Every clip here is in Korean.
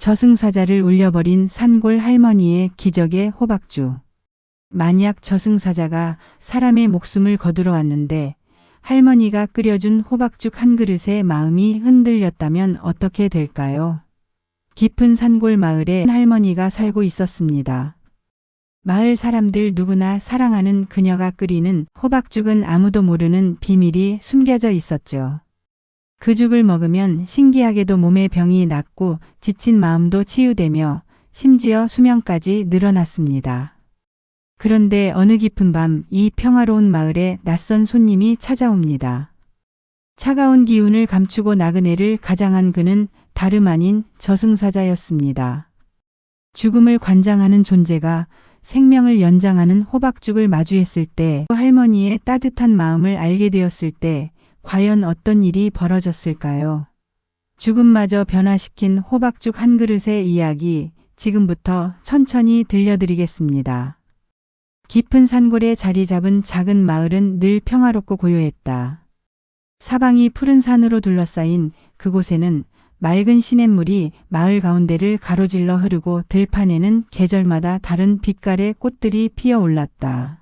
저승사자를 울려버린 산골 할머니의 기적의 호박죽. 만약 저승사자가 사람의 목숨을 거두러 왔는데 할머니가 끓여준 호박죽 한 그릇에 마음이 흔들렸다면 어떻게 될까요? 깊은 산골 마을에 할머니가 살고 있었습니다. 마을 사람들 누구나 사랑하는 그녀가 끓이는 호박죽은 아무도 모르는 비밀이 숨겨져 있었죠. 그 죽을 먹으면 신기하게도 몸의 병이 낫고 지친 마음도 치유되며 심지어 수명까지 늘어났습니다. 그런데 어느 깊은 밤 이 평화로운 마을에 낯선 손님이 찾아옵니다. 차가운 기운을 감추고 나그네를 가장한 그는 다름 아닌 저승사자였습니다. 죽음을 관장하는 존재가 생명을 연장하는 호박죽을 마주했을 때, 할머니의 따뜻한 마음을 알게 되었을 때 과연 어떤 일이 벌어졌을까요? 죽음마저 변화시킨 호박죽 한 그릇의 이야기, 지금부터 천천히 들려드리겠습니다. 깊은 산골에 자리 잡은 작은 마을은 늘 평화롭고 고요했다. 사방이 푸른 산으로 둘러싸인 그곳에는 맑은 시냇물이 마을 가운데를 가로질러 흐르고 들판에는 계절마다 다른 빛깔의 꽃들이 피어올랐다.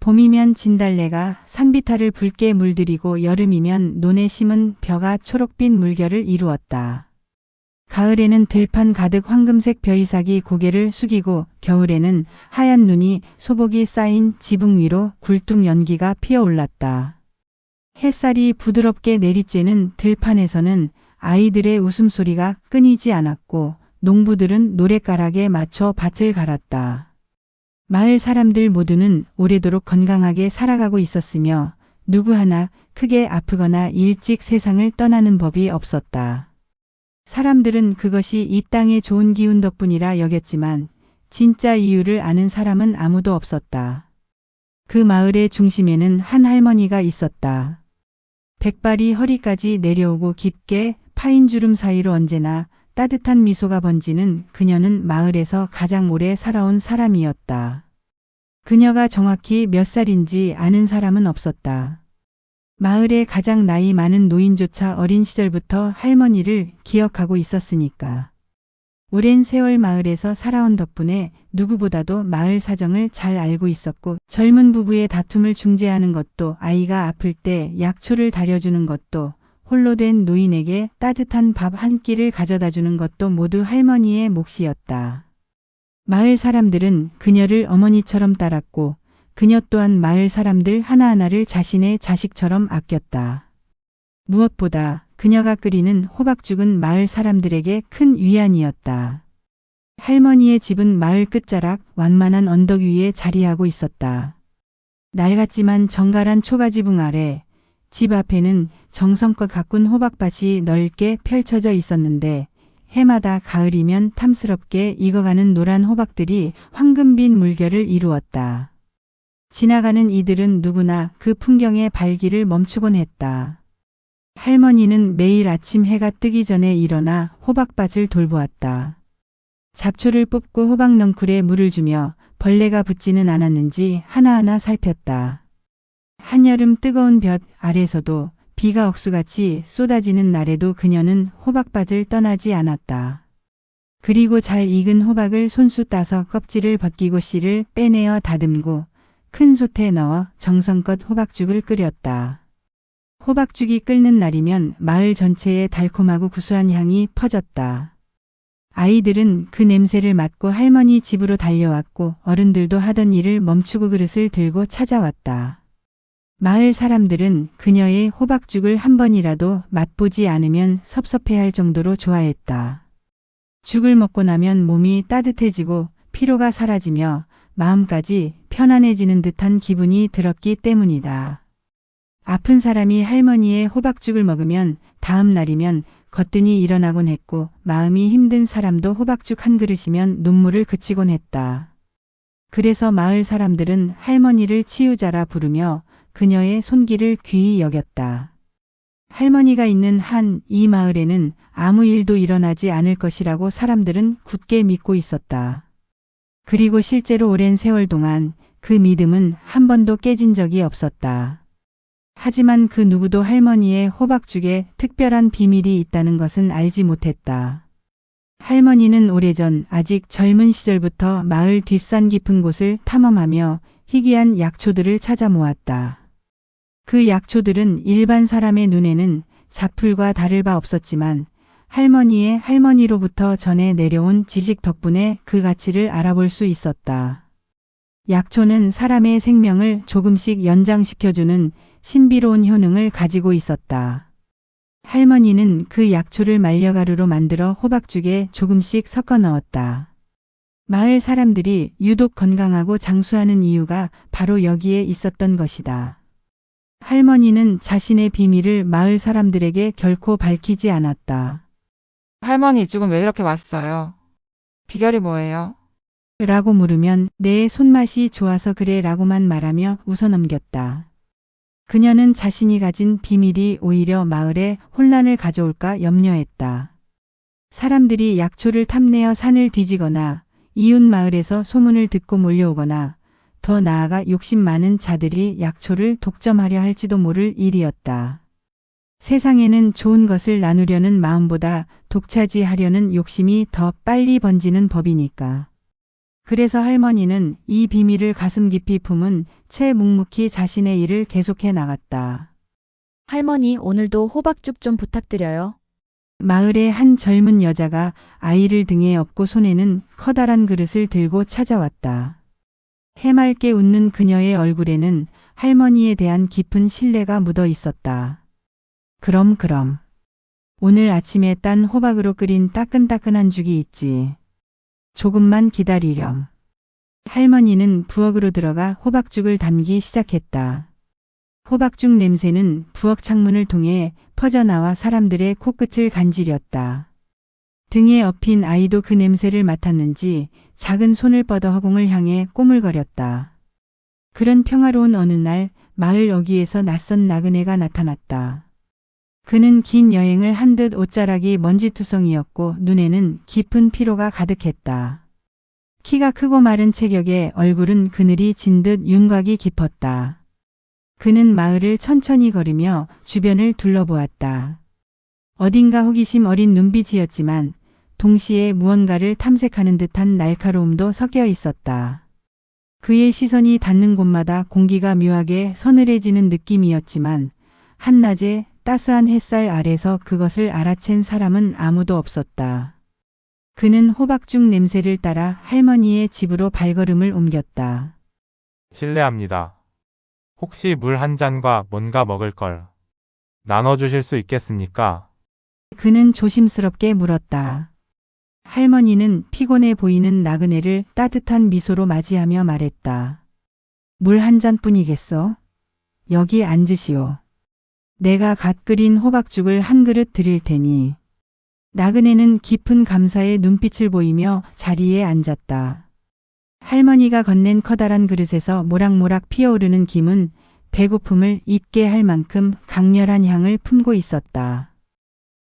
봄이면 진달래가 산비탈을 붉게 물들이고 여름이면 논에 심은 벼가 초록빛 물결을 이루었다. 가을에는 들판 가득 황금색 벼이삭이 고개를 숙이고 겨울에는 하얀 눈이 소복이 쌓인 지붕 위로 굴뚝 연기가 피어올랐다. 햇살이 부드럽게 내리쬐는 들판에서는 아이들의 웃음소리가 끊이지 않았고 농부들은 노랫가락에 맞춰 밭을 갈았다. 마을 사람들 모두는 오래도록 건강하게 살아가고 있었으며 누구 하나 크게 아프거나 일찍 세상을 떠나는 법이 없었다. 사람들은 그것이 이 땅의 좋은 기운 덕분이라 여겼지만 진짜 이유를 아는 사람은 아무도 없었다. 그 마을의 중심에는 한 할머니가 있었다. 백발이 허리까지 내려오고 깊게 파인 주름 사이로 언제나 따뜻한 미소가 번지는 그녀는 마을에서 가장 오래 살아온 사람이었다. 그녀가 정확히 몇 살인지 아는 사람은 없었다. 마을의 가장 나이 많은 노인조차 어린 시절부터 할머니를 기억하고 있었으니까. 오랜 세월 마을에서 살아온 덕분에 누구보다도 마을 사정을 잘 알고 있었고 젊은 부부의 다툼을 중재하는 것도 아이가 아플 때 약초를 다려주는 것도 홀로 된 노인에게 따뜻한 밥 한 끼를 가져다 주는 것도 모두 할머니의 몫이었다. 마을 사람들은 그녀를 어머니처럼 따랐고 그녀 또한 마을 사람들 하나하나를 자신의 자식처럼 아꼈다. 무엇보다 그녀가 끓이는 호박죽은 마을 사람들에게 큰 위안이었다. 할머니의 집은 마을 끝자락 완만한 언덕 위에 자리하고 있었다. 낡았지만 정갈한 초가지붕 아래 집 앞에는 정성껏 가꾼 호박밭이 넓게 펼쳐져 있었는데 해마다 가을이면 탐스럽게 익어가는 노란 호박들이 황금빛 물결을 이루었다. 지나가는 이들은 누구나 그 풍경의 발길을 멈추곤 했다. 할머니는 매일 아침 해가 뜨기 전에 일어나 호박밭을 돌보았다. 잡초를 뽑고 호박 넝쿨에 물을 주며 벌레가 붙지는 않았는지 하나하나 살폈다. 한여름 뜨거운 볕 아래서도 비가 억수같이 쏟아지는 날에도 그녀는 호박밭을 떠나지 않았다. 그리고 잘 익은 호박을 손수 따서 껍질을 벗기고 씨를 빼내어 다듬고 큰 솥에 넣어 정성껏 호박죽을 끓였다. 호박죽이 끓는 날이면 마을 전체에 달콤하고 구수한 향이 퍼졌다. 아이들은 그 냄새를 맡고 할머니 집으로 달려왔고 어른들도 하던 일을 멈추고 그릇을 들고 찾아왔다. 마을 사람들은 그녀의 호박죽을 한 번이라도 맛보지 않으면 섭섭해할 정도로 좋아했다. 죽을 먹고 나면 몸이 따뜻해지고 피로가 사라지며 마음까지 편안해지는 듯한 기분이 들었기 때문이다. 아픈 사람이 할머니의 호박죽을 먹으면 다음 날이면 거뜬히 일어나곤 했고 마음이 힘든 사람도 호박죽 한 그릇이면 눈물을 그치곤 했다. 그래서 마을 사람들은 할머니를 치유자라 부르며 그녀의 손길을 귀히 여겼다. 할머니가 있는 한 이 마을에는 아무 일도 일어나지 않을 것이라고 사람들은 굳게 믿고 있었다. 그리고 실제로 오랜 세월 동안 그 믿음은 한 번도 깨진 적이 없었다. 하지만 그 누구도 할머니의 호박죽에 특별한 비밀이 있다는 것은 알지 못했다. 할머니는 오래전 아직 젊은 시절부터 마을 뒷산 깊은 곳을 탐험하며 희귀한 약초들을 찾아 모았다. 그 약초들은 일반 사람의 눈에는 잡풀과 다를 바 없었지만 할머니의 할머니로부터 전해 내려온 지식 덕분에 그 가치를 알아볼 수 있었다. 약초는 사람의 생명을 조금씩 연장시켜주는 신비로운 효능을 가지고 있었다. 할머니는 그 약초를 말려가루로 만들어 호박죽에 조금씩 섞어 넣었다. 마을 사람들이 유독 건강하고 장수하는 이유가 바로 여기에 있었던 것이다. 할머니는 자신의 비밀을 마을 사람들에게 결코 밝히지 않았다. 할머니, 죽은 왜 이렇게 맛있어요? 비결이 뭐예요? 라고 물으면 내 손맛이 좋아서 그래 라고만 말하며 웃어넘겼다. 그녀는 자신이 가진 비밀이 오히려 마을에 혼란을 가져올까 염려했다. 사람들이 약초를 탐내어 산을 뒤지거나 이웃 마을에서 소문을 듣고 몰려오거나 더 나아가 욕심 많은 자들이 약초를 독점하려 할지도 모를 일이었다. 세상에는 좋은 것을 나누려는 마음보다 독차지하려는 욕심이 더 빨리 번지는 법이니까. 그래서 할머니는 이 비밀을 가슴 깊이 품은 채 묵묵히 자신의 일을 계속해 나갔다. 할머니, 오늘도 호박죽 좀 부탁드려요. 마을의 한 젊은 여자가 아이를 등에 업고 손에는 커다란 그릇을 들고 찾아왔다. 해맑게 웃는 그녀의 얼굴에는 할머니에 대한 깊은 신뢰가 묻어 있었다. 그럼. 오늘 아침에 딴 호박으로 끓인 따끈따끈한 죽이 있지. 조금만 기다리렴. 할머니는 부엌으로 들어가 호박죽을 담기 시작했다. 호박죽 냄새는 부엌 창문을 통해 퍼져나와 사람들의 코끝을 간지렸다. 등에 업힌 아이도 그 냄새를 맡았는지 작은 손을 뻗어 허공을 향해 꼬물거렸다. 그런 평화로운 어느 날 마을 어귀에서 낯선 나그네가 나타났다. 그는 긴 여행을 한 듯 옷자락이 먼지투성이었고 눈에는 깊은 피로가 가득했다. 키가 크고 마른 체격에 얼굴은 그늘이 진 듯 윤곽이 깊었다. 그는 마을을 천천히 걸으며 주변을 둘러보았다. 어딘가 호기심 어린 눈빛이었지만 동시에 무언가를 탐색하는 듯한 날카로움도 섞여 있었다. 그의 시선이 닿는 곳마다 공기가 묘하게 서늘해지는 느낌이었지만 한낮에 따스한 햇살 아래서 그것을 알아챈 사람은 아무도 없었다. 그는 호박죽 냄새를 따라 할머니의 집으로 발걸음을 옮겼다. 실례합니다. 혹시 물 한 잔과 뭔가 먹을 걸 나눠주실 수 있겠습니까? 그는 조심스럽게 물었다. 할머니는 피곤해 보이는 나그네를 따뜻한 미소로 맞이하며 말했다. 물 한 잔뿐이겠소? 여기 앉으시오. 내가 갓 끓인 호박죽을 한 그릇 드릴 테니. 나그네는 깊은 감사의 눈빛을 보이며 자리에 앉았다. 할머니가 건넨 커다란 그릇에서 모락모락 피어오르는 김은 배고픔을 잊게 할 만큼 강렬한 향을 품고 있었다.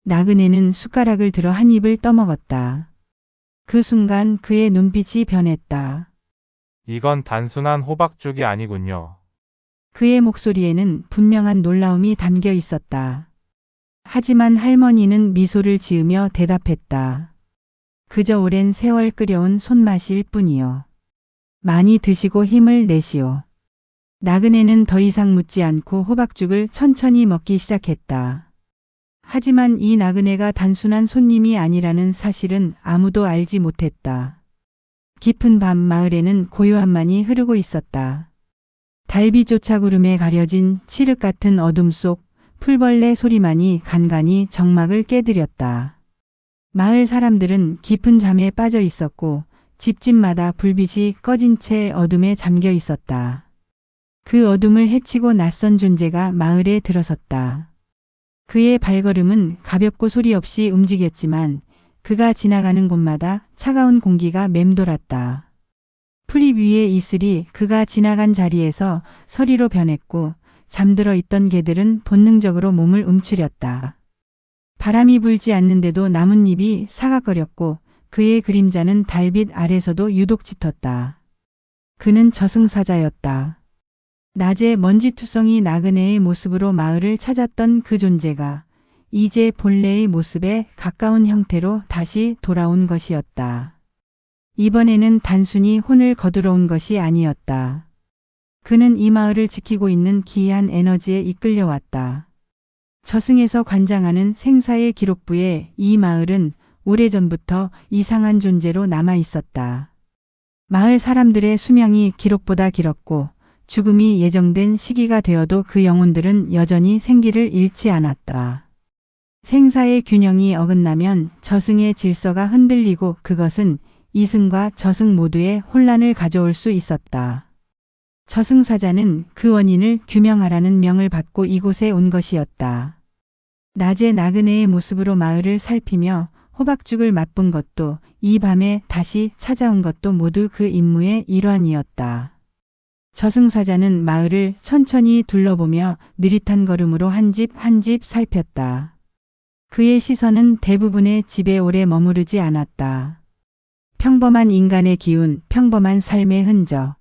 나그네는 숟가락을 들어 한 입을 떠먹었다. 그 순간 그의 눈빛이 변했다. 이건 단순한 호박죽이 아니군요. 그의 목소리에는 분명한 놀라움이 담겨 있었다. 하지만 할머니는 미소를 지으며 대답했다. 그저 오랜 세월 끓여온 손맛일 뿐이요. 많이 드시고 힘을 내시오. 나그네는 더 이상 묻지 않고 호박죽을 천천히 먹기 시작했다. 하지만 이 나그네가 단순한 손님이 아니라는 사실은 아무도 알지 못했다. 깊은 밤 마을에는 고요함만이 흐르고 있었다. 달빛조차 구름에 가려진 칠흑 같은 어둠 속 풀벌레 소리만이 간간히 정막을 깨뜨렸다. 마을 사람들은 깊은 잠에 빠져 있었고 집집마다 불빛이 꺼진 채 어둠에 잠겨 있었다. 그 어둠을 헤치고 낯선 존재가 마을에 들어섰다. 그의 발걸음은 가볍고 소리 없이 움직였지만 그가 지나가는 곳마다 차가운 공기가 맴돌았다. 풀잎 위의 이슬이 그가 지나간 자리에서 서리로 변했고 잠들어 있던 개들은 본능적으로 몸을 움츠렸다. 바람이 불지 않는데도 나뭇잎이 사각거렸고 그의 그림자는 달빛 아래서도 유독 짙었다. 그는 저승사자였다. 낮에 먼지투성이 나그네의 모습으로 마을을 찾았던 그 존재가 이제 본래의 모습에 가까운 형태로 다시 돌아온 것이었다. 이번에는 단순히 혼을 거두러 온 것이 아니었다. 그는 이 마을을 지키고 있는 기이한 에너지에 이끌려왔다. 저승에서 관장하는 생사의 기록부에 이 마을은 오래전부터 이상한 존재로 남아 있었다. 마을 사람들의 수명이 기록보다 길었고 죽음이 예정된 시기가 되어도 그 영혼들은 여전히 생기를 잃지 않았다. 생사의 균형이 어긋나면 저승의 질서가 흔들리고 그것은 이승과 저승 모두에 혼란을 가져올 수 있었다. 저승사자는 그 원인을 규명하라는 명을 받고 이곳에 온 것이었다. 낮에 나그네의 모습으로 마을을 살피며 호박죽을 맛본 것도 이 밤에 다시 찾아온 것도 모두 그 임무의 일환이었다. 저승사자는 마을을 천천히 둘러보며 느릿한 걸음으로 한 집 한 집 살폈다. 그의 시선은 대부분의 집에 오래 머무르지 않았다. 평범한 인간의 기운, 평범한 삶의 흔적.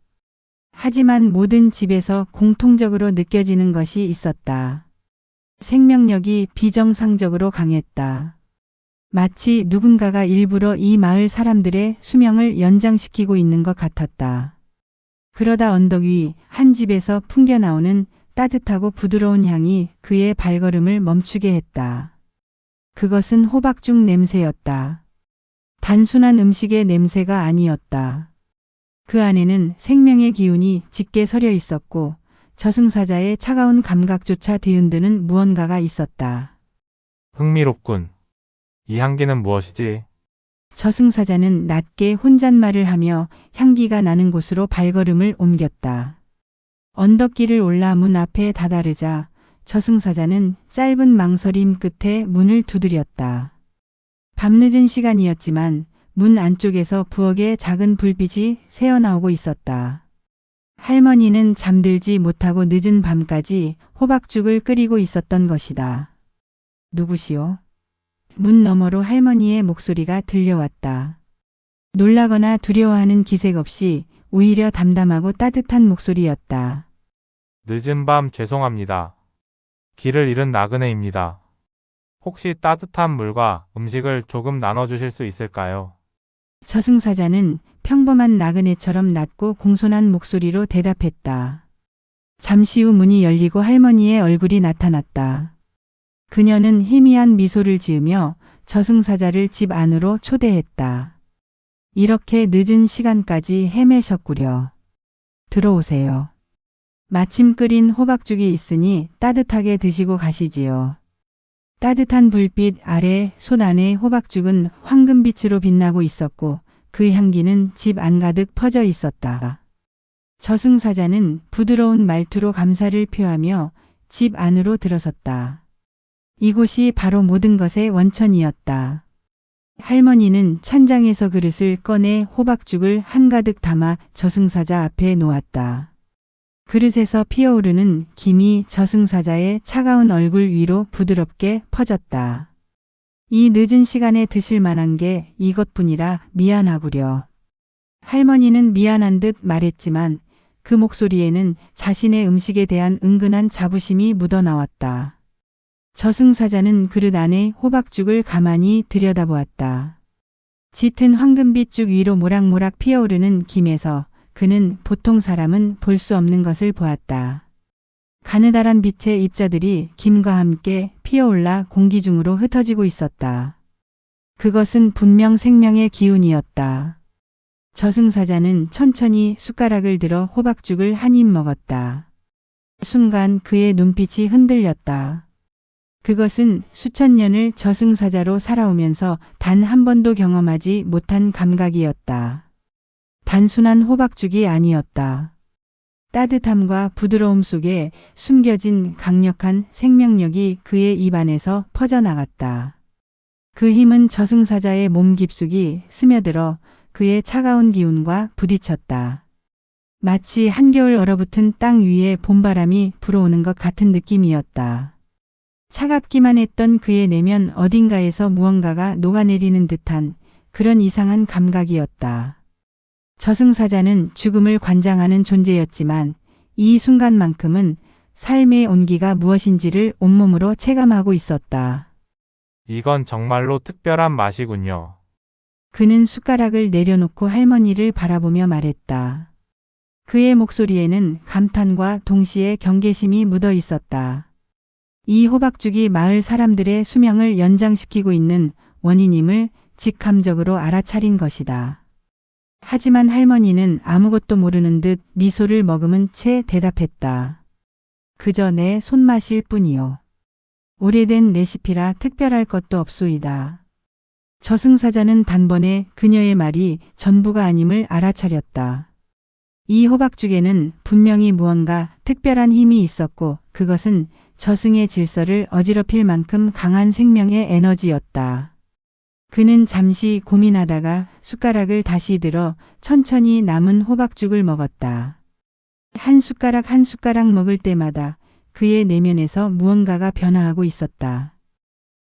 하지만 모든 집에서 공통적으로 느껴지는 것이 있었다. 생명력이 비정상적으로 강했다. 마치 누군가가 일부러 이 마을 사람들의 수명을 연장시키고 있는 것 같았다. 그러다 언덕 위 한 집에서 풍겨나오는 따뜻하고 부드러운 향이 그의 발걸음을 멈추게 했다. 그것은 호박죽 냄새였다. 단순한 음식의 냄새가 아니었다. 그 안에는 생명의 기운이 짙게 서려 있었고 저승사자의 차가운 감각조차 뒤흔드는 무언가가 있었다. 흥미롭군. 이 향기는 무엇이지? 저승사자는 낮게 혼잣말을 하며 향기가 나는 곳으로 발걸음을 옮겼다. 언덕길을 올라 문 앞에 다다르자 저승사자는 짧은 망설임 끝에 문을 두드렸다. 밤늦은 시간이었지만 문 안쪽에서 부엌에 작은 불빛이 새어나오고 있었다. 할머니는 잠들지 못하고 늦은 밤까지 호박죽을 끓이고 있었던 것이다. 누구시오? 문 너머로 할머니의 목소리가 들려왔다. 놀라거나 두려워하는 기색 없이 오히려 담담하고 따뜻한 목소리였다. 늦은 밤 죄송합니다. 길을 잃은 나그네입니다. 혹시 따뜻한 물과 음식을 조금 나눠주실 수 있을까요? 저승사자는 평범한 나그네처럼 낮고 공손한 목소리로 대답했다. 잠시 후 문이 열리고 할머니의 얼굴이 나타났다. 그녀는 희미한 미소를 지으며 저승사자를 집 안으로 초대했다. 이렇게 늦은 시간까지 헤매셨구려. 들어오세요. 마침 끓인 호박죽이 있으니 따뜻하게 드시고 가시지요. 따뜻한 불빛 아래 손 안의 호박죽은 황금빛으로 빛나고 있었고 그 향기는 집 안가득 퍼져 있었다. 저승사자는 부드러운 말투로 감사를 표하며 집 안으로 들어섰다. 이곳이 바로 모든 것의 원천이었다. 할머니는 찬장에서 그릇을 꺼내 호박죽을 한가득 담아 저승사자 앞에 놓았다. 그릇에서 피어오르는 김이 저승사자의 차가운 얼굴 위로 부드럽게 퍼졌다. 이 늦은 시간에 드실 만한 게 이것뿐이라 미안하구려. 할머니는 미안한 듯 말했지만 그 목소리에는 자신의 음식에 대한 은근한 자부심이 묻어나왔다. 저승사자는 그릇 안에 호박죽을 가만히 들여다보았다. 짙은 황금빛 죽 위로 모락모락 피어오르는 김에서 그는 보통 사람은 볼 수 없는 것을 보았다. 가느다란 빛의 입자들이 김과 함께 피어올라 공기 중으로 흩어지고 있었다. 그것은 분명 생명의 기운이었다. 저승사자는 천천히 숟가락을 들어 호박죽을 한 입 먹었다. 순간 그의 눈빛이 흔들렸다. 그것은 수천 년을 저승사자로 살아오면서 단 한 번도 경험하지 못한 감각이었다. 단순한 호박죽이 아니었다. 따뜻함과 부드러움 속에 숨겨진 강력한 생명력이 그의 입안에서 퍼져나갔다. 그 힘은 저승사자의 몸 깊숙이 스며들어 그의 차가운 기운과 부딪혔다. 마치 한겨울 얼어붙은 땅 위에 봄바람이 불어오는 것 같은 느낌이었다. 차갑기만 했던 그의 내면 어딘가에서 무언가가 녹아내리는 듯한 그런 이상한 감각이었다. 저승사자는 죽음을 관장하는 존재였지만 이 순간만큼은 삶의 온기가 무엇인지를 온몸으로 체감하고 있었다. 이건 정말로 특별한 맛이군요. 그는 숟가락을 내려놓고 할머니를 바라보며 말했다. 그의 목소리에는 감탄과 동시에 경계심이 묻어 있었다. 이 호박죽이 마을 사람들의 수명을 연장시키고 있는 원인임을 직감적으로 알아차린 것이다. 하지만 할머니는 아무것도 모르는 듯 미소를 머금은 채 대답했다. 그저 내 손맛일 뿐이요. 오래된 레시피라 특별할 것도 없소이다. 저승사자는 단번에 그녀의 말이 전부가 아님을 알아차렸다. 이 호박죽에는 분명히 무언가 특별한 힘이 있었고 그것은 저승의 질서를 어지럽힐 만큼 강한 생명의 에너지였다. 그는 잠시 고민하다가 숟가락을 다시 들어 천천히 남은 호박죽을 먹었다. 한 숟가락 한 숟가락 먹을 때마다 그의 내면에서 무언가가 변화하고 있었다.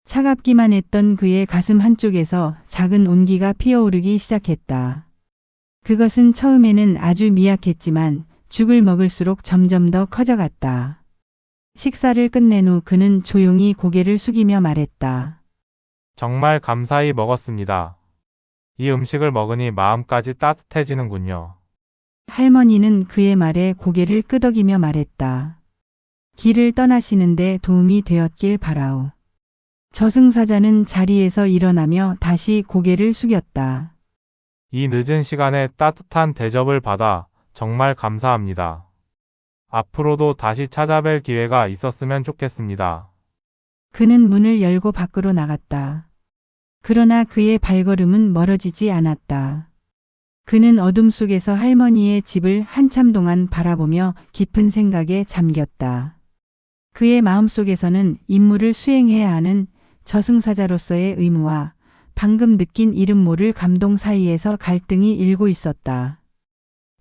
차갑기만 했던 그의 가슴 한쪽에서 작은 온기가 피어오르기 시작했다. 그것은 처음에는 아주 미약했지만 죽을 먹을수록 점점 더 커져갔다. 식사를 끝낸 후 그는 조용히 고개를 숙이며 말했다. 정말 감사히 먹었습니다. 이 음식을 먹으니 마음까지 따뜻해지는군요. 할머니는 그의 말에 고개를 끄덕이며 말했다. 길을 떠나시는데 도움이 되었길 바라오. 저승사자는 자리에서 일어나며 다시 고개를 숙였다. 이 늦은 시간에 따뜻한 대접을 받아 정말 감사합니다. 앞으로도 다시 찾아뵐 기회가 있었으면 좋겠습니다. 그는 문을 열고 밖으로 나갔다. 그러나 그의 발걸음은 멀어지지 않았다. 그는 어둠 속에서 할머니의 집을 한참 동안 바라보며 깊은 생각에 잠겼다. 그의 마음속에서는 임무를 수행해야 하는 저승사자로서의 의무와 방금 느낀 이름 모를 감동 사이에서 갈등이 일고 있었다.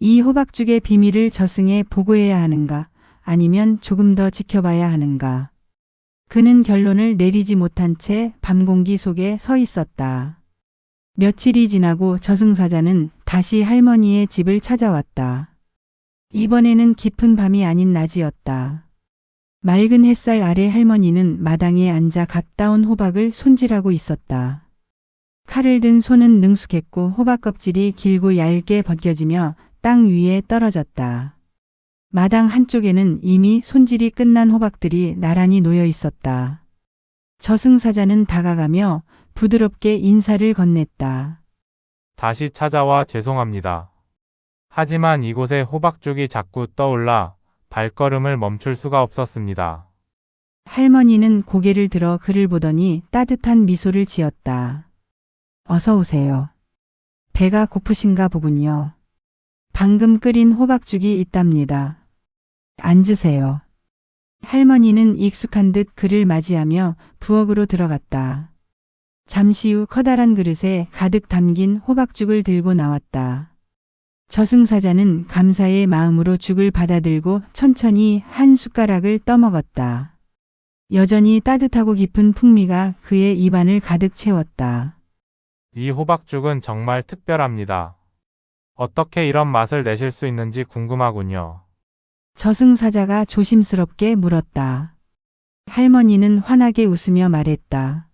이 호박죽의 비밀을 저승에 보고해야 하는가, 아니면 조금 더 지켜봐야 하는가. 그는 결론을 내리지 못한 채 밤공기 속에 서 있었다. 며칠이 지나고 저승사자는 다시 할머니의 집을 찾아왔다. 이번에는 깊은 밤이 아닌 낮이었다. 맑은 햇살 아래 할머니는 마당에 앉아 갓 따온 호박을 손질하고 있었다. 칼을 든 손은 능숙했고 호박 껍질이 길고 얇게 벗겨지며 땅 위에 떨어졌다. 마당 한쪽에는 이미 손질이 끝난 호박들이 나란히 놓여 있었다. 저승사자는 다가가며 부드럽게 인사를 건넸다. 다시 찾아와 죄송합니다. 하지만 이곳에 호박죽이 자꾸 떠올라 발걸음을 멈출 수가 없었습니다. 할머니는 고개를 들어 그를 보더니 따뜻한 미소를 지었다. 어서 오세요. 배가 고프신가 보군요. 방금 끓인 호박죽이 있답니다. 앉으세요. 할머니는 익숙한 듯 그를 맞이하며 부엌으로 들어갔다. 잠시 후 커다란 그릇에 가득 담긴 호박죽을 들고 나왔다. 저승사자는 감사의 마음으로 죽을 받아들고 천천히 한 숟가락을 떠먹었다. 여전히 따뜻하고 깊은 풍미가 그의 입안을 가득 채웠다. 이 호박죽은 정말 특별합니다. 어떻게 이런 맛을 내실 수 있는지 궁금하군요. 저승사자가 조심스럽게 물었다. 할머니는 환하게 웃으며 말했다.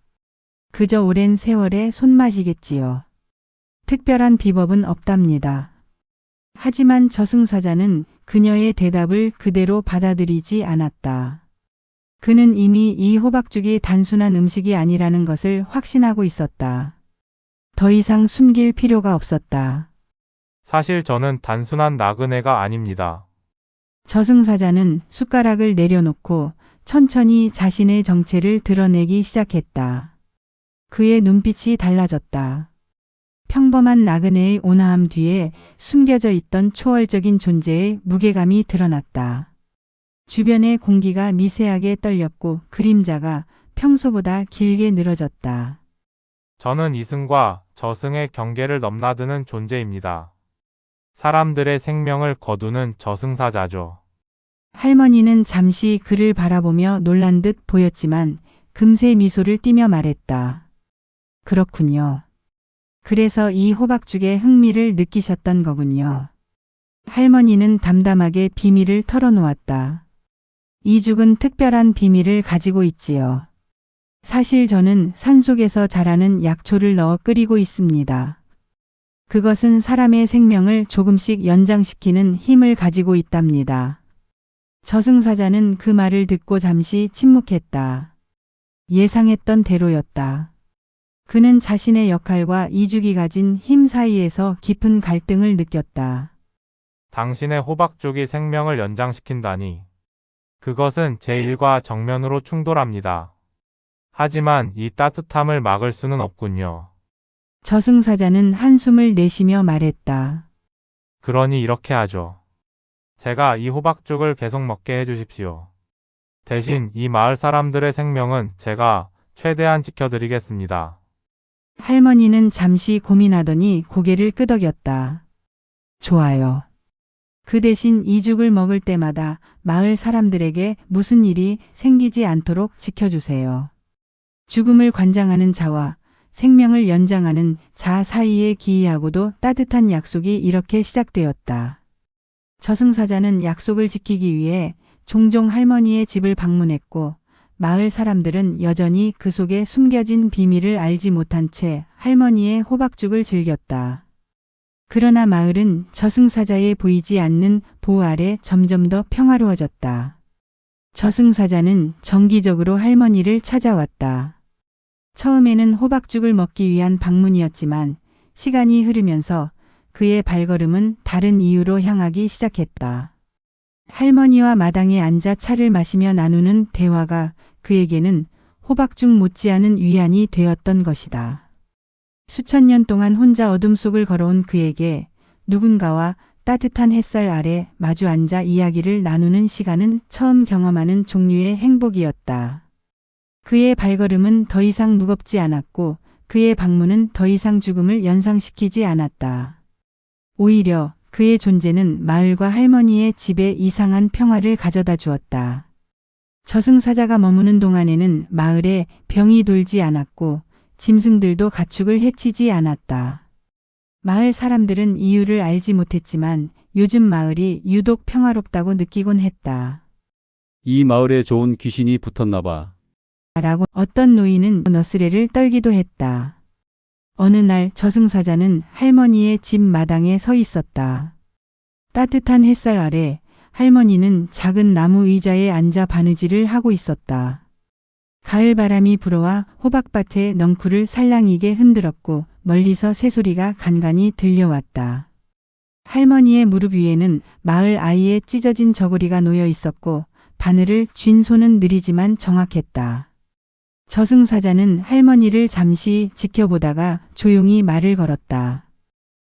그저 오랜 세월의 손맛이겠지요. 특별한 비법은 없답니다. 하지만 저승사자는 그녀의 대답을 그대로 받아들이지 않았다. 그는 이미 이 호박죽이 단순한 음식이 아니라는 것을 확신하고 있었다. 더 이상 숨길 필요가 없었다. 사실 저는 단순한 나그네가 아닙니다. 저승사자는 숟가락을 내려놓고 천천히 자신의 정체를 드러내기 시작했다. 그의 눈빛이 달라졌다. 평범한 나그네의 온화함 뒤에 숨겨져 있던 초월적인 존재의 무게감이 드러났다. 주변의 공기가 미세하게 떨렸고 그림자가 평소보다 길게 늘어졌다. 저는 이승과 저승의 경계를 넘나드는 존재입니다. 사람들의 생명을 거두는 저승사자죠. 할머니는 잠시 그를 바라보며 놀란 듯 보였지만 금세 미소를 띠며 말했다. 그렇군요. 그래서 이 호박죽에 흥미를 느끼셨던 거군요. 할머니는 담담하게 비밀을 털어놓았다. 이 죽은 특별한 비밀을 가지고 있지요. 사실 저는 산속에서 자라는 약초를 넣어 끓이고 있습니다. 그것은 사람의 생명을 조금씩 연장시키는 힘을 가지고 있답니다. 저승사자는 그 말을 듣고 잠시 침묵했다. 예상했던 대로였다. 그는 자신의 역할과 이죽이 가진 힘 사이에서 깊은 갈등을 느꼈다. 당신의 호박죽이 생명을 연장시킨다니. 그것은 제 일과 정면으로 충돌합니다. 하지만 이 따뜻함을 막을 수는 없군요. 저승사자는 한숨을 내쉬며 말했다. 그러니 이렇게 하죠. 제가 이 호박죽을 계속 먹게 해주십시오. 대신 이 마을 사람들의 생명은 제가 최대한 지켜드리겠습니다. 할머니는 잠시 고민하더니 고개를 끄덕였다. 좋아요. 그 대신 이 죽을 먹을 때마다 마을 사람들에게 무슨 일이 생기지 않도록 지켜주세요. 죽음을 관장하는 자와 생명을 연장하는 자 사이에 기이하고도 따뜻한 약속이 이렇게 시작되었다. 저승사자는 약속을 지키기 위해 종종 할머니의 집을 방문했고 마을 사람들은 여전히 그 속에 숨겨진 비밀을 알지 못한 채 할머니의 호박죽을 즐겼다. 그러나 마을은 저승사자에 보이지 않는 보호 아래 점점 더 평화로워졌다. 저승사자는 정기적으로 할머니를 찾아왔다. 처음에는 호박죽을 먹기 위한 방문이었지만 시간이 흐르면서 그의 발걸음은 다른 이유로 향하기 시작했다. 할머니와 마당에 앉아 차를 마시며 나누는 대화가 그에게는 호박죽 못지않은 위안이 되었던 것이다. 수천 년 동안 혼자 어둠 속을 걸어온 그에게 누군가와 따뜻한 햇살 아래 마주 앉아 이야기를 나누는 시간은 처음 경험하는 종류의 행복이었다. 그의 발걸음은 더 이상 무겁지 않았고 그의 방문은 더 이상 죽음을 연상시키지 않았다. 오히려 그의 존재는 마을과 할머니의 집에 이상한 평화를 가져다 주었다. 저승사자가 머무는 동안에는 마을에 병이 돌지 않았고 짐승들도 가축을 해치지 않았다. 마을 사람들은 이유를 알지 못했지만 요즘 마을이 유독 평화롭다고 느끼곤 했다. 이 마을에 좋은 귀신이 붙었나 봐. 라고 어떤 노인은 너스레를 떨기도 했다. 어느 날 저승사자는 할머니의 집 마당에 서 있었다. 따뜻한 햇살 아래 할머니는 작은 나무 의자에 앉아 바느질을 하고 있었다. 가을 바람이 불어와 호박밭의 넝쿨을 살랑이게 흔들었고 멀리서 새소리가 간간이 들려왔다. 할머니의 무릎 위에는 마을 아이의 찢어진 저고리가 놓여 있었고 바늘을 쥔 손은 느리지만 정확했다. 저승사자는 할머니를 잠시 지켜보다가 조용히 말을 걸었다.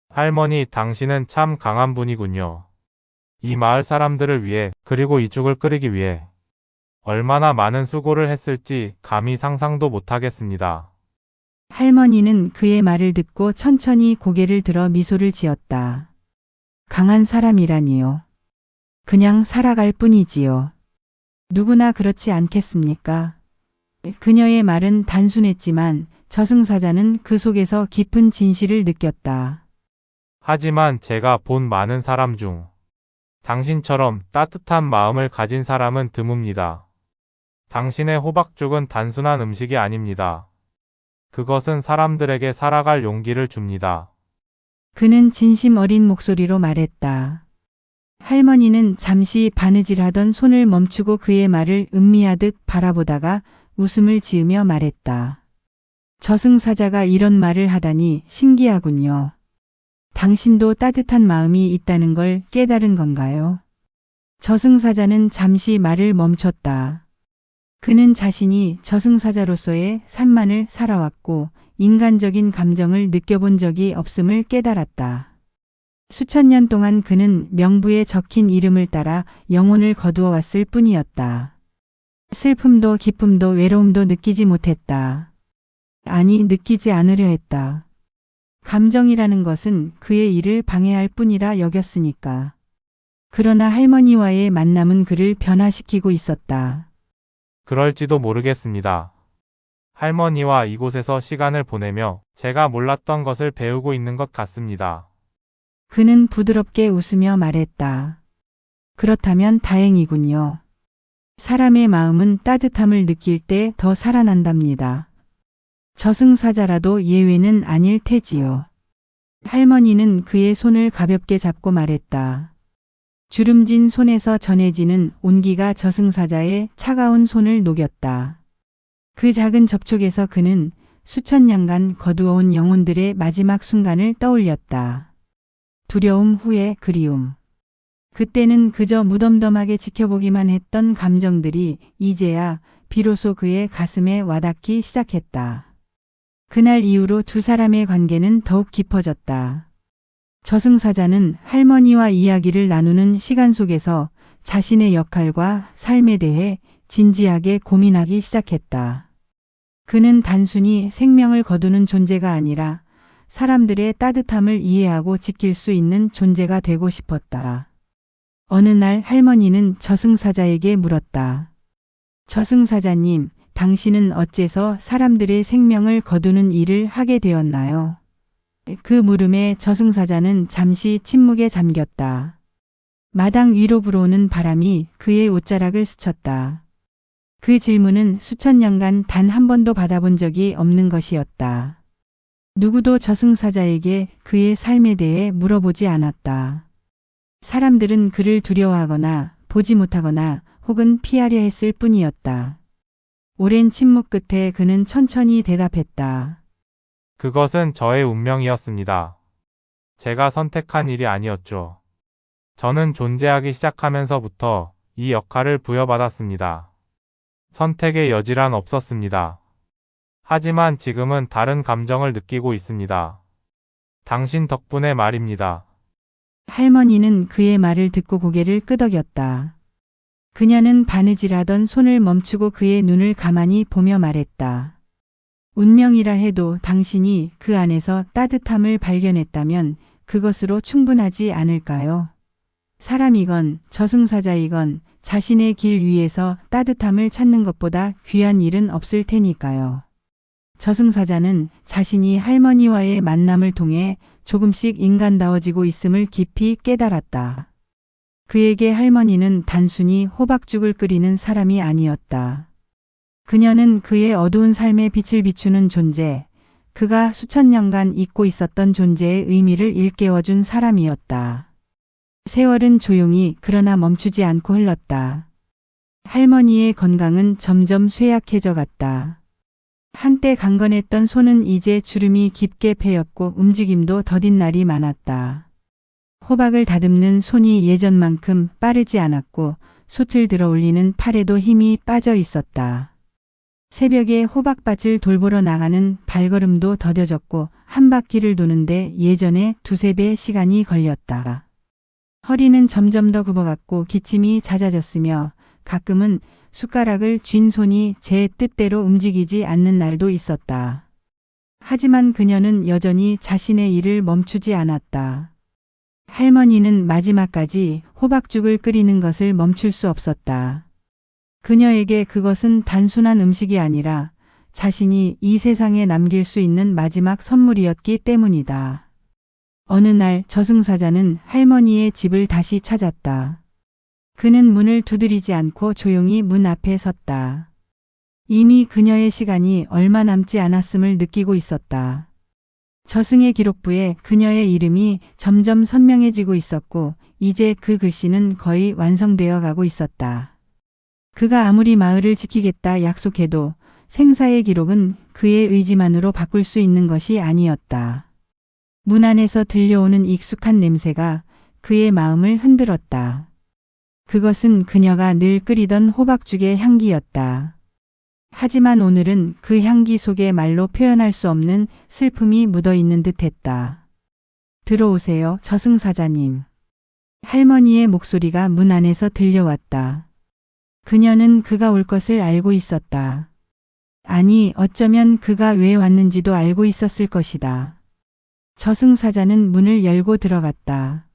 할머니, 당신은 참 강한 분이군요. 이 마을 사람들을 위해, 그리고 이 죽을 끓이기 위해 얼마나 많은 수고를 했을지 감히 상상도 못하겠습니다. 할머니는 그의 말을 듣고 천천히 고개를 들어 미소를 지었다. 강한 사람이라니요. 그냥 살아갈 뿐이지요. 누구나 그렇지 않겠습니까? 그녀의 말은 단순했지만 저승사자는 그 속에서 깊은 진실을 느꼈다. 하지만 제가 본 많은 사람 중 당신처럼 따뜻한 마음을 가진 사람은 드뭅니다. 당신의 호박죽은 단순한 음식이 아닙니다. 그것은 사람들에게 살아갈 용기를 줍니다. 그는 진심 어린 목소리로 말했다. 할머니는 잠시 바느질하던 손을 멈추고 그의 말을 음미하듯 바라보다가 웃음을 지으며 말했다. 저승사자가 이런 말을 하다니 신기하군요. 당신도 따뜻한 마음이 있다는 걸 깨달은 건가요? 저승사자는 잠시 말을 멈췄다. 그는 자신이 저승사자로서의 삶만을 살아왔고 인간적인 감정을 느껴본 적이 없음을 깨달았다. 수천 년 동안 그는 명부에 적힌 이름을 따라 영혼을 거두어 왔을 뿐이었다. 슬픔도 기쁨도 외로움도 느끼지 못했다. 아니, 느끼지 않으려 했다. 감정이라는 것은 그의 일을 방해할 뿐이라 여겼으니까. 그러나 할머니와의 만남은 그를 변화시키고 있었다. 그럴지도 모르겠습니다. 할머니와 이곳에서 시간을 보내며 제가 몰랐던 것을 배우고 있는 것 같습니다. 그는 부드럽게 웃으며 말했다. 그렇다면 다행이군요. 사람의 마음은 따뜻함을 느낄 때 더 살아난답니다. 저승사자라도 예외는 아닐 테지요. 할머니는 그의 손을 가볍게 잡고 말했다. 주름진 손에서 전해지는 온기가 저승사자의 차가운 손을 녹였다. 그 작은 접촉에서 그는 수천 년간 거두어온 영혼들의 마지막 순간을 떠올렸다. 두려움 후에 그리움. 그때는 그저 무덤덤하게 지켜보기만 했던 감정들이 이제야 비로소 그의 가슴에 와닿기 시작했다. 그날 이후로 두 사람의 관계는 더욱 깊어졌다. 저승사자는 할머니와 이야기를 나누는 시간 속에서 자신의 역할과 삶에 대해 진지하게 고민하기 시작했다. 그는 단순히 생명을 거두는 존재가 아니라 사람들의 따뜻함을 이해하고 지킬 수 있는 존재가 되고 싶었다. 어느 날 할머니는 저승사자에게 물었다. 저승사자님, 당신은 어째서 사람들의 생명을 거두는 일을 하게 되었나요? 그 물음에 저승사자는 잠시 침묵에 잠겼다. 마당 위로 불어오는 바람이 그의 옷자락을 스쳤다. 그 질문은 수천 년간 단 한 번도 받아본 적이 없는 것이었다. 누구도 저승사자에게 그의 삶에 대해 물어보지 않았다. 사람들은 그를 두려워하거나 보지 못하거나 혹은 피하려 했을 뿐이었다. 오랜 침묵 끝에 그는 천천히 대답했다. 그것은 저의 운명이었습니다. 제가 선택한 일이 아니었죠. 저는 존재하기 시작하면서부터 이 역할을 부여받았습니다. 선택의 여지란 없었습니다. 하지만 지금은 다른 감정을 느끼고 있습니다. 당신 덕분에 말입니다. 할머니는 그의 말을 듣고 고개를 끄덕였다. 그녀는 바느질하던 손을 멈추고 그의 눈을 가만히 보며 말했다. 운명이라 해도 당신이 그 안에서 따뜻함을 발견했다면 그것으로 충분하지 않을까요? 사람이건 저승사자이건 자신의 길 위에서 따뜻함을 찾는 것보다 귀한 일은 없을 테니까요. 저승사자는 자신이 할머니와의 만남을 통해 조금씩 인간다워지고 있음을 깊이 깨달았다. 그에게 할머니는 단순히 호박죽을 끓이는 사람이 아니었다. 그녀는 그의 어두운 삶에 빛을 비추는 존재, 그가 수천 년간 잊고 있었던 존재의 의미를 일깨워준 사람이었다. 세월은 조용히 그러나 멈추지 않고 흘렀다. 할머니의 건강은 점점 쇠약해져 갔다. 한때 강건했던 손은 이제 주름이 깊게 패였고 움직임도 더딘 날이 많았다. 호박을 다듬는 손이 예전만큼 빠르지 않았고 솥을 들어 올리는 팔에도 힘이 빠져 있었다. 새벽에 호박밭을 돌보러 나가는 발걸음도 더뎌졌고 한 바퀴를 도는데 예전에 두세 배 시간이 걸렸다. 허리는 점점 더 굽어갔고 기침이 잦아졌으며 가끔은 숟가락을 쥔 손이 제 뜻대로 움직이지 않는 날도 있었다. 하지만 그녀는 여전히 자신의 일을 멈추지 않았다. 할머니는 마지막까지 호박죽을 끓이는 것을 멈출 수 없었다. 그녀에게 그것은 단순한 음식이 아니라 자신이 이 세상에 남길 수 있는 마지막 선물이었기 때문이다. 어느 날 저승사자는 할머니의 집을 다시 찾았다. 그는 문을 두드리지 않고 조용히 문 앞에 섰다. 이미 그녀의 시간이 얼마 남지 않았음을 느끼고 있었다. 저승의 기록부에 그녀의 이름이 점점 선명해지고 있었고 이제 그 글씨는 거의 완성되어 가고 있었다. 그가 아무리 마을을 지키겠다 약속해도 생사의 기록은 그의 의지만으로 바꿀 수 있는 것이 아니었다. 문 안에서 들려오는 익숙한 냄새가 그의 마음을 흔들었다. 그것은 그녀가 늘 끓이던 호박죽의 향기였다. 하지만 오늘은 그 향기 속에 말로 표현할 수 없는 슬픔이 묻어 있는 듯했다. 들어오세요, 저승사자님. 할머니의 목소리가 문 안에서 들려왔다. 그녀는 그가 올 것을 알고 있었다. 아니, 어쩌면 그가 왜 왔는지도 알고 있었을 것이다. 저승사자는 문을 열고 들어갔다.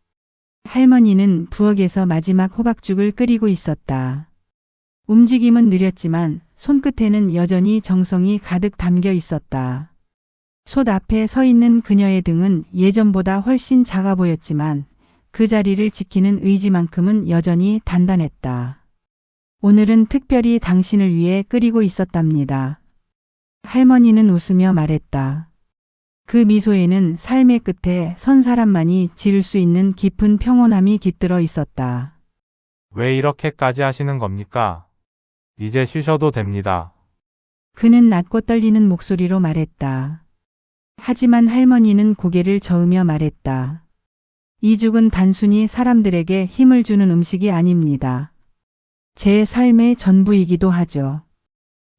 할머니는 부엌에서 마지막 호박죽을 끓이고 있었다. 움직임은 느렸지만 손끝에는 여전히 정성이 가득 담겨 있었다. 솥 앞에 서 있는 그녀의 등은 예전보다 훨씬 작아 보였지만 그 자리를 지키는 의지만큼은 여전히 단단했다. 오늘은 특별히 당신을 위해 끓이고 있었답니다. 할머니는 웃으며 말했다. 그 미소에는 삶의 끝에 선 사람만이 지을 수 있는 깊은 평온함이 깃들어 있었다. 왜 이렇게까지 하시는 겁니까? 이제 쉬셔도 됩니다. 그는 낮고 떨리는 목소리로 말했다. 하지만 할머니는 고개를 저으며 말했다. 이 죽은 단순히 사람들에게 힘을 주는 음식이 아닙니다. 제 삶의 전부이기도 하죠.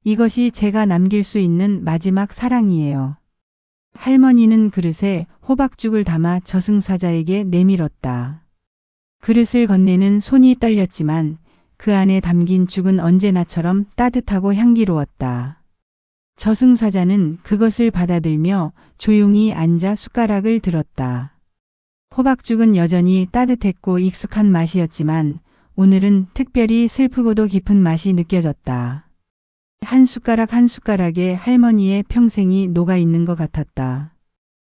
이것이 제가 남길 수 있는 마지막 사랑이에요. 할머니는 그릇에 호박죽을 담아 저승사자에게 내밀었다. 그릇을 건네는 손이 떨렸지만 그 안에 담긴 죽은 언제나처럼 따뜻하고 향기로웠다. 저승사자는 그것을 받아들며 조용히 앉아 숟가락을 들었다. 호박죽은 여전히 따뜻했고 익숙한 맛이었지만 오늘은 특별히 슬프고도 깊은 맛이 느껴졌다. 한 숟가락 한 숟가락에 할머니의 평생이 녹아있는 것 같았다.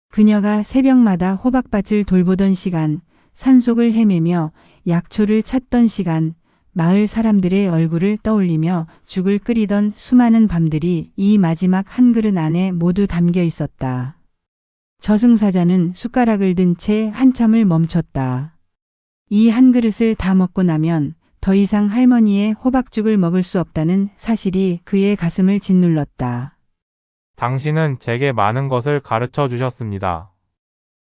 그녀가 새벽마다 호박밭을 돌보던 시간, 산속을 헤매며 약초를 찾던 시간, 마을 사람들의 얼굴을 떠올리며 죽을 끓이던 수많은 밤들이 이 마지막 한 그릇 안에 모두 담겨 있었다. 저승사자는 숟가락을 든 채 한참을 멈췄다. 이 한 그릇을 다 먹고 나면 더 이상 할머니의 호박죽을 먹을 수 없다는 사실이 그의 가슴을 짓눌렀다. 당신은 제게 많은 것을 가르쳐 주셨습니다.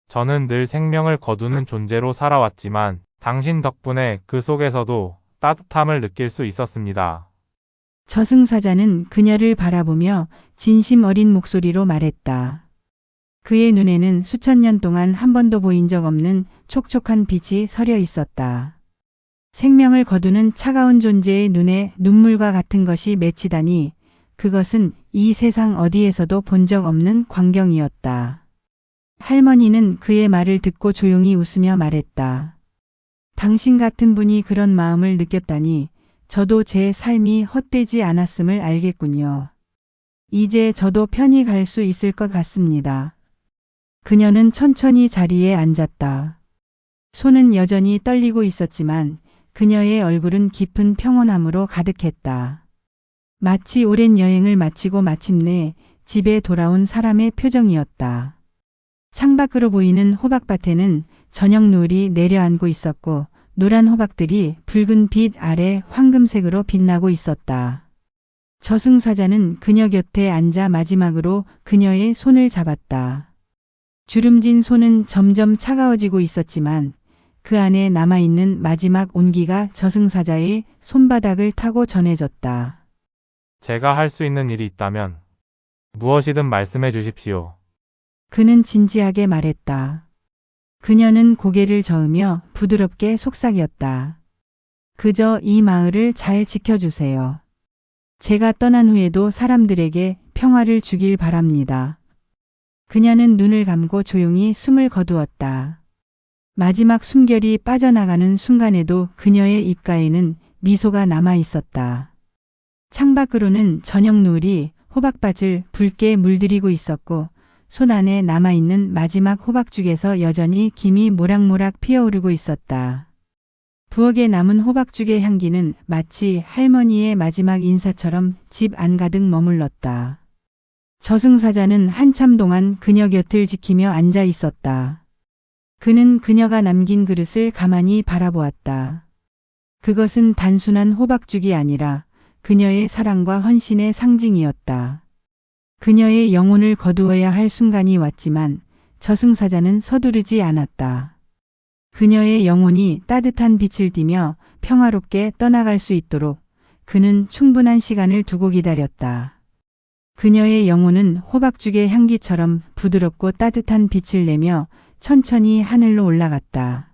저는 늘 생명을 거두는 존재로 살아왔지만 당신 덕분에 그 속에서도 따뜻함을 느낄 수 있었습니다. 저승사자는 그녀를 바라보며 진심 어린 목소리로 말했다. 그의 눈에는 수천 년 동안 한 번도 보인 적 없는 촉촉한 빛이 서려 있었다. 생명을 거두는 차가운 존재의 눈에 눈물과 같은 것이 맺히다니 그것은 이 세상 어디에서도 본 적 없는 광경이었다. 할머니는 그의 말을 듣고 조용히 웃으며 말했다. 당신 같은 분이 그런 마음을 느꼈다니 저도 제 삶이 헛되지 않았음을 알겠군요. 이제 저도 편히 갈 수 있을 것 같습니다. 그녀는 천천히 자리에 앉았다. 손은 여전히 떨리고 있었지만 그녀의 얼굴은 깊은 평온함으로 가득했다. 마치 오랜 여행을 마치고 마침내 집에 돌아온 사람의 표정이었다. 창밖으로 보이는 호박밭에는 저녁 노을이 내려앉고 있었고 노란 호박들이 붉은 빛 아래 황금색으로 빛나고 있었다. 저승사자는 그녀 곁에 앉아 마지막으로 그녀의 손을 잡았다. 주름진 손은 점점 차가워지고 있었지만 그 안에 남아있는 마지막 온기가 저승사자의 손바닥을 타고 전해졌다. 제가 할 수 있는 일이 있다면 무엇이든 말씀해 주십시오. 그는 진지하게 말했다. 그녀는 고개를 저으며 부드럽게 속삭였다. 그저 이 마을을 잘 지켜주세요. 제가 떠난 후에도 사람들에게 평화를 주길 바랍니다. 그녀는 눈을 감고 조용히 숨을 거두었다. 마지막 숨결이 빠져나가는 순간에도 그녀의 입가에는 미소가 남아 있었다. 창밖으로는 저녁 노을이 호박밭을 붉게 물들이고 있었고 손 안에 남아있는 마지막 호박죽에서 여전히 김이 모락모락 피어오르고 있었다. 부엌에 남은 호박죽의 향기는 마치 할머니의 마지막 인사처럼 집 안가득 머물렀다. 저승사자는 한참 동안 그녀 곁을 지키며 앉아 있었다. 그는 그녀가 남긴 그릇을 가만히 바라보았다. 그것은 단순한 호박죽이 아니라 그녀의 사랑과 헌신의 상징이었다. 그녀의 영혼을 거두어야 할 순간이 왔지만 저승사자는 서두르지 않았다. 그녀의 영혼이 따뜻한 빛을 띠며 평화롭게 떠나갈 수 있도록 그는 충분한 시간을 두고 기다렸다. 그녀의 영혼은 호박죽의 향기처럼 부드럽고 따뜻한 빛을 내며 천천히 하늘로 올라갔다.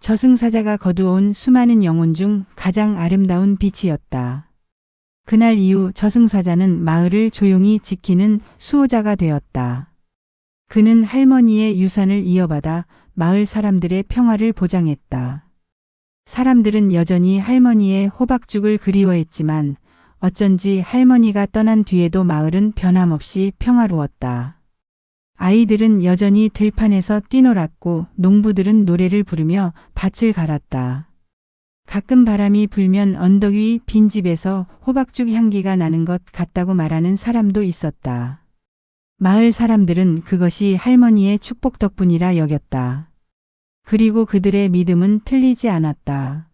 저승사자가 거두어온 수많은 영혼 중 가장 아름다운 빛이었다. 그날 이후 저승사자는 마을을 조용히 지키는 수호자가 되었다. 그는 할머니의 유산을 이어받아 마을 사람들의 평화를 보장했다. 사람들은 여전히 할머니의 호박죽을 그리워했지만 어쩐지 할머니가 떠난 뒤에도 마을은 변함없이 평화로웠다. 아이들은 여전히 들판에서 뛰놀았고 농부들은 노래를 부르며 밭을 갈았다. 가끔 바람이 불면 언덕 위 빈집에서 호박죽 향기가 나는 것 같다고 말하는 사람도 있었다. 마을 사람들은 그것이 할머니의 축복 덕분이라 여겼다. 그리고 그들의 믿음은 틀리지 않았다.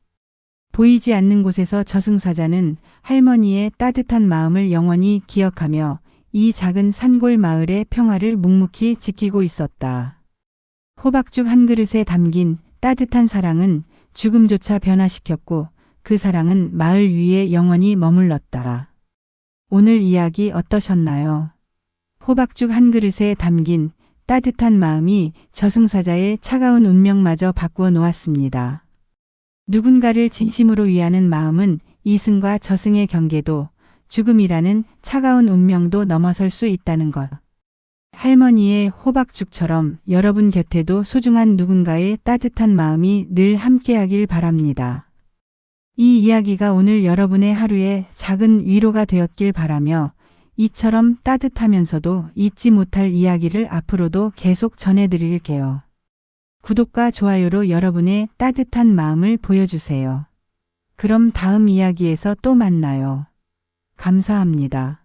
보이지 않는 곳에서 저승사자는 할머니의 따뜻한 마음을 영원히 기억하며 이 작은 산골 마을의 평화를 묵묵히 지키고 있었다. 호박죽 한 그릇에 담긴 따뜻한 사랑은 죽음조차 변화시켰고 그 사랑은 마을 위에 영원히 머물렀다. 오늘 이야기 어떠셨나요? 호박죽 한 그릇에 담긴 따뜻한 마음이 저승사자의 차가운 운명마저 바꾸어 놓았습니다. 누군가를 진심으로 위하는 마음은 이승과 저승의 경계도 죽음이라는 차가운 운명도 넘어설 수 있다는 것. 할머니의 호박죽처럼 여러분 곁에도 소중한 누군가의 따뜻한 마음이 늘 함께하길 바랍니다. 이 이야기가 오늘 여러분의 하루에 작은 위로가 되었길 바라며 이처럼 따뜻하면서도 잊지 못할 이야기를 앞으로도 계속 전해드릴게요. 구독과 좋아요로 여러분의 따뜻한 마음을 보여주세요. 그럼 다음 이야기에서 또 만나요. 감사합니다.